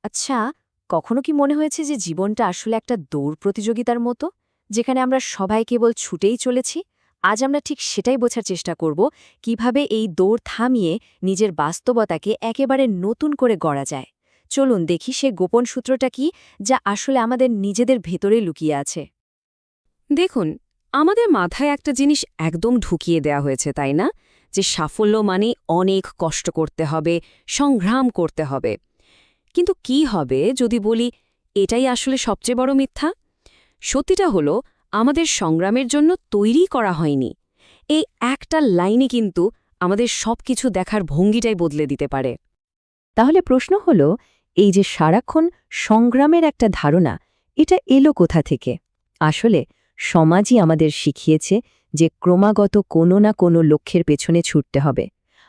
আচ্ছা, কখনো কি মনে হয়েছে যে জীবনটা আসলে একটা দৌড় প্রতিযোগিতার মতো, যেখানে আমরা সবাই কেবল ছুটেই চলেছি? আজ আমরা ঠিক সেটাই বোঝার চেষ্টা করব, কিভাবে এই দৌড় থামিয়ে নিজের বাস্তবতাকে একেবারে নতুন করে গড়া যায়। চলুন দেখি সে গোপন সূত্রটা কি, যা আসলে আমাদের নিজেদের ভেতরে লুকিয়ে আছে। দেখুন, আমাদের মাথায় একটা জিনিস একদম ঢুকিয়ে দেয়া হয়েছে, তাই না? যে সাফল্য মানে অনেক কষ্ট করতে হবে, সংগ্রাম করতে হবে। কিন্তু কি হবে যদি বলি এটাই আসলে সবচেয়ে বড় মিথ্যা? সত্যিটা হলো, আমাদের সংগ্রামের জন্য তৈরি করা হয়নি। এই একটা লাইনে কিন্তু আমাদের সবকিছু দেখার ভঙ্গিটাই বদলে দিতে পারে। তাহলে প্রশ্ন হলো, এই যে সারাক্ষণ সংগ্রামের একটা ধারণা, এটা এলো কোথা থেকে? আসলে সমাজই আমাদের শিখিয়েছে যে ক্রমাগত কোনো না কোনো লক্ষ্যের পেছনে ছুটতে হবে।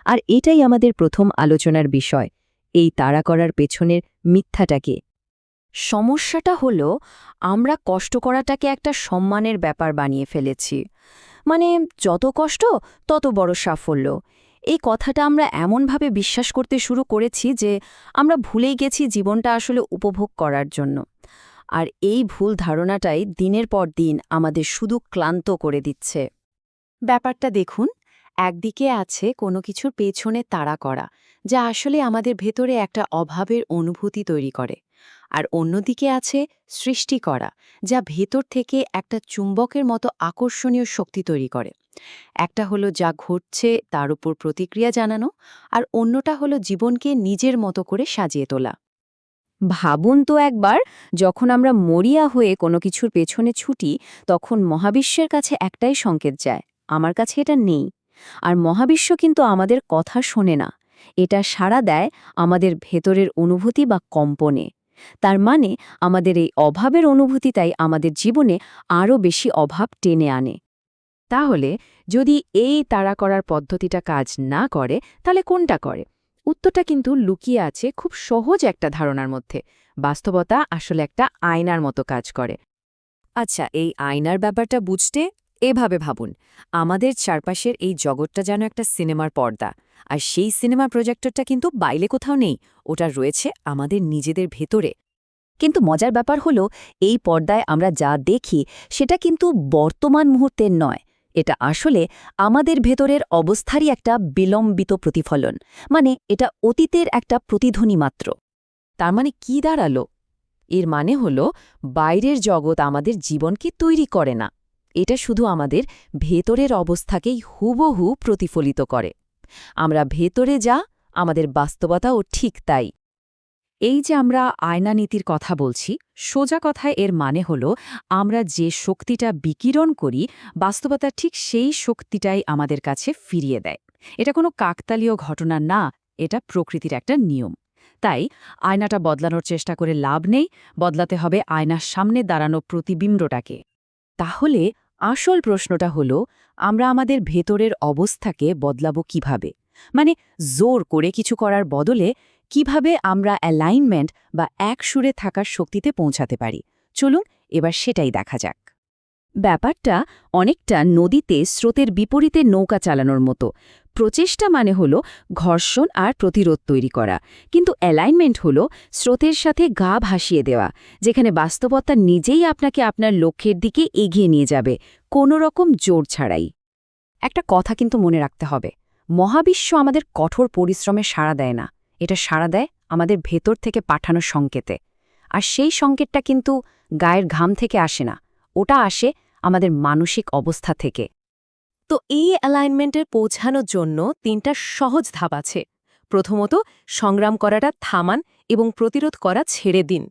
আর এটাই আমাদের প্রথম আলোচনার বিষয়, এই তাড়া করার পেছনের মিথ্যাটাকে। সমস্যাটা হলো, আমরা কষ্ট করাটাকে একটা সম্মানের ব্যাপার বানিয়ে ফেলেছি। মানে যত কষ্ট তত বড় সাফল্য। এই কথাটা আমরা এমনভাবে বিশ্বাস করতে শুরু করেছি যে আমরা ভুলেই গেছি জীবনটা আসলে উপভোগ করার জন্য। আর এই ভুল ধারণাটাই দিনের পর দিন আমাদের শুধু ক্লান্ত করে দিচ্ছে। ব্যাপারটা দেখুন, একদিকে আছে কোনো কিছুর পেছনে তাড়া করা, যা আসলে আমাদের ভেতরে একটা অভাবের অনুভূতি তৈরি করে। আর অন্যদিকে আছে সৃষ্টি করা, যা ভেতর থেকে একটা চুম্বকের মতো আকর্ষণীয় শক্তি তৈরি করে। একটা হলো যা ঘটছে তার উপর প্রতিক্রিয়া জানানো, আর অন্যটা হলো জীবনকে নিজের মতো করে সাজিয়ে তোলা। ভাবুন তো একবার, যখন আমরা মরিয়া হয়ে কোনো কিছুর পেছনে ছুটি, তখন মহাবিশ্বের কাছে একটাই সংকেত যায়, আমার কাছে এটা নেই। আর মহাবিশ্ব কিন্তু আমাদের কথা শোনে না, এটা সাড়া দেয় আমাদের ভেতরের অনুভূতি বা কম্পনে। তার মানে আমাদের এই অভাবের অনুভূতিটাই আমাদের জীবনে আরও বেশি অভাব টেনে আনে। তাহলে যদি এই তাড়া করার পদ্ধতিটা কাজ না করে, তাহলে কোনটা করে? উত্তরটা কিন্তু লুকিয়ে আছে খুব সহজ একটা ধারণার মধ্যে। বাস্তবতা আসলে একটা আয়নার মতো কাজ করে। আচ্ছা, এই আয়নার ব্যাপারটা বুঝতে এভাবে ভাবুন, আমাদের চারপাশের এই জগৎটা যেন একটা সিনেমার পর্দা। আর সেই সিনেমা প্রজেক্টরটা কিন্তু বাইরে কোথাও নেই, ওটা রয়েছে আমাদের নিজেদের ভেতরে। কিন্তু মজার ব্যাপার হলো, এই পর্দায় আমরা যা দেখি সেটা কিন্তু বর্তমান মুহূর্তের নয়। এটা আসলে আমাদের ভেতরের অবস্থারই একটা বিলম্বিত প্রতিফলন। মানে এটা অতীতের একটা প্রতিধ্বনি মাত্র। তার মানে কি দাঁড়ালো? এর মানে হলো, বাইরের জগৎ আমাদের জীবনকে তৈরি করে না, এটা শুধু আমাদের ভেতরের অবস্থাকেই হুবহু প্রতিফলিত করে। আমরা ভেতরে যা, আমাদের বাস্তবতাও ঠিক তাই। এই যে আমরা আয়না নীতির কথা বলছি, সোজা কথায় এর মানে হল, আমরা যে শক্তিটা বিকিরণ করি, বাস্তবতা ঠিক সেই শক্তিটাই আমাদের কাছে ফিরিয়ে দেয়। এটা কোনো কাকতালীয় ঘটনা না, এটা প্রকৃতির একটা নিয়ম। তাই আয়নাটা বদলানোর চেষ্টা করে লাভ নেই, বদলাতে হবে আয়নার সামনে দাঁড়ানো প্রতিবিম্বটাকে। তাহলে আসল প্রশ্নটা হলো, আমরা আমাদের ভেতরের অবস্থাকে বদলাবো কিভাবে? মানে জোর করে কিছু করার বদলে কিভাবে আমরা অ্যালাইনমেন্ট বা এক সুরে থাকার শক্তিতে পৌঁছাতে পারি? চলুন এবার সেটাই দেখা যাক। ব্যাপারটা অনেকটা নদীতে স্রোতের বিপরীতে নৌকা চালানোর মতো। প্রচেষ্টা মানে হলো ঘর্ষণ আর প্রতিরোধ তৈরি করা, কিন্তু অ্যালাইনমেন্ট হলো স্রোতের সাথে গা ভাসিয়ে দেওয়া, যেখানে বাস্তবতা নিজেই আপনাকে আপনার লক্ষ্যের দিকে এগিয়ে নিয়ে যাবে, কোনো রকম জোর ছাড়াই। একটা কথা কিন্তু মনে রাখতে হবে, মহাবিশ্ব আমাদের কঠোর পরিশ্রমে সাড়া দেয় না, এটা সাড়া দেয় আমাদের ভেতর থেকে পাঠানো সংকেতে। আর সেই সংকেতটা কিন্তু গায়ের ঘাম থেকে আসে না, ওটা আসে আমাদের মানসিক অবস্থা থেকে। তো এই অ্যালাইনমেন্টের পৌঁছানোর জন্য ৩টা সহজ ধাপ আছে। প্রথমত, সংগ্রাম করাটা থামান এবং প্রতিরোধ করা ছেড়ে দিন।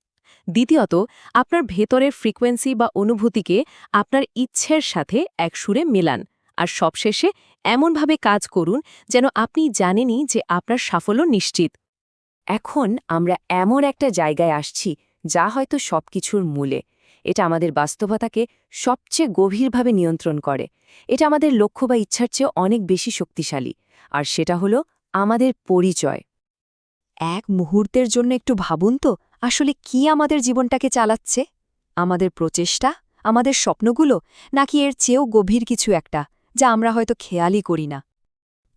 দ্বিতীয়ত, আপনার ভেতরের ফ্রিকোয়েন্সি বা অনুভূতিকে আপনার ইচ্ছের সাথে এক সুরে মেলান। আর সবশেষে এমনভাবে কাজ করুন যেন আপনি জানেনই যে আপনার সাফল্য নিশ্চিত। এখন আমরা এমন একটা জায়গায় আসছি যা হয়তো সবকিছুর মূলে। এটা আমাদের বাস্তবতাকে সবচেয়ে গভীরভাবে নিয়ন্ত্রণ করে। এটা আমাদের লক্ষ্য বা ইচ্ছার চেয়ে অনেক বেশি শক্তিশালী। আর সেটা হলো আমাদের পরিচয়। এক মুহূর্তের জন্য একটু ভাবুন তো, আসলে কি আমাদের জীবনটাকে চালাচ্ছে? আমাদের প্রচেষ্টা, আমাদের স্বপ্নগুলো, নাকি এর চেয়েও গভীর কিছু একটা, যা আমরা হয়তো খেয়ালই করি না?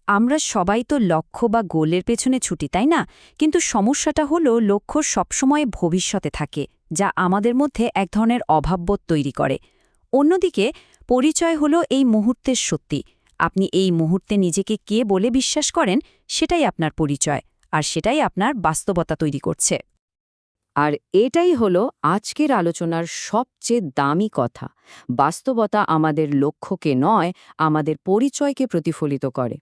আমরা সবাই তো লক্ষ্য বা গোলের পেছনে ছুটি, তাই না? কিন্তু সমস্যাটা হলো লক্ষ্য সবসময় ভবিষ্যতে থাকে, যা আমাদের মধ্যে এক ধরনের অভাববোধ তৈরি করে। অন্যদিকে পরিচয় হলো এই মুহূর্তের সত্যি। আপনি এই মুহূর্তে নিজেকে কে বলে বিশ্বাস করেন, সেটাই আপনার পরিচয়, আর সেটাই আপনার বাস্তবতা তৈরি করছে। আর এটাই হলো আজকের আলোচনার সবচেয়ে দামি কথা। বাস্তবতা আমাদের লক্ষ্যকে নয়, আমাদের পরিচয়কে প্রতিফলিত করে।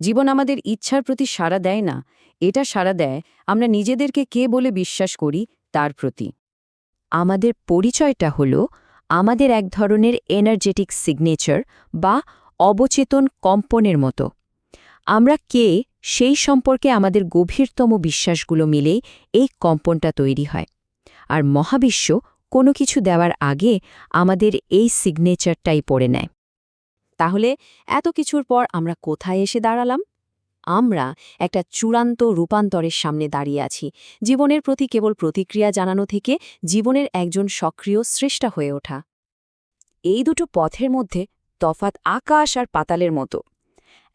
জীবন আমাদের ইচ্ছার প্রতি সাড়া দেয় না, এটা সাড়া দেয় আমরা নিজেদেরকে কে বলে বিশ্বাস করি তার প্রতি। আমাদের পরিচয়টা হলো আমাদের এক ধরনের এনার্জেটিক সিগনেচার বা অবচেতন কম্পনের মতো। আমরা কে সেই সম্পর্কে আমাদের গভীরতম বিশ্বাসগুলো মিলেই এই কম্পনটা তৈরি হয়। আর মহাবিশ্ব কোনো কিছু দেওয়ার আগে আমাদের এই সিগনেচারটাই পড়ে নেয়। তাহলে এত কিছুর পর আমরা কোথায় এসে দাঁড়ালাম? আমরা একটা চূড়ান্ত রূপান্তরের সামনে দাঁড়িয়ে আছি, জীবনের প্রতি কেবল প্রতিক্রিয়া জানানো থেকে জীবনের একজন সক্রিয় স্রষ্টা হয়ে ওঠা। এই দুটো পথের মধ্যে তফাৎ আকাশ আর পাতালের মতো।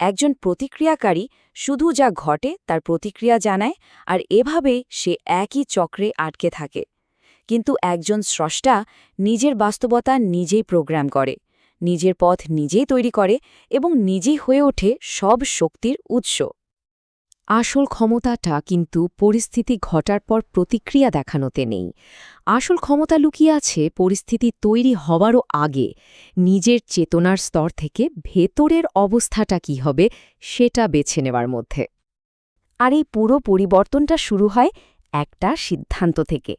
একজন প্রতিক্রিয়াকারী শুধু যা ঘটে তার প্রতিক্রিয়া জানায়, আর এভাবেই সে একই চক্রে আটকে থাকে। কিন্তু একজন স্রষ্টা নিজের বাস্তবতা নিজেই প্রোগ্রাম করে, নিজের পথ নিজেই তৈরি করে এবং নিজেই হয়ে ওঠে সব শক্তির উৎস। আসল ক্ষমতাটা কিন্তু পরিস্থিতি ঘটার পর প্রতিক্রিয়া দেখানোতে নেই। আসল ক্ষমতা লুকিয়ে আছে পরিস্থিতি তৈরি হওয়ারও আগে, নিজের চেতনার স্তর থেকে ভেতরের অবস্থাটা কী হবে সেটা বেছে নেওয়ার মধ্যে। আর এই পুরো পরিবর্তনটা শুরু হয় একটা সিদ্ধান্ত থেকে,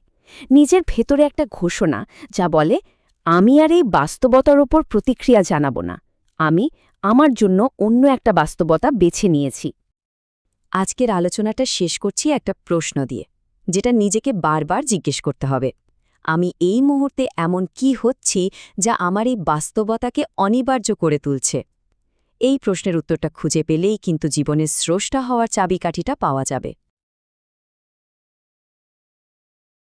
নিজের ভেতরে একটা ঘোষণা যা বলে, আমি আর এই বাস্তবতার ওপর প্রতিক্রিয়া জানাব না, আমি আমার জন্য অন্য একটা বাস্তবতা বেছে নিয়েছি। আজকের আলোচনাটা শেষ করছি একটা প্রশ্ন দিয়ে, যেটা নিজেকে বারবার জিজ্ঞেস করতে হবে। আমি এই মুহূর্তে এমন কি হচ্ছি যা আমার এই বাস্তবতাকে অনিবার্য করে তুলছে? এই প্রশ্নের উত্তরটা খুঁজে পেলেই কিন্তু জীবনের স্রষ্টা হওয়ার চাবিকাঠিটা পাওয়া যাবে।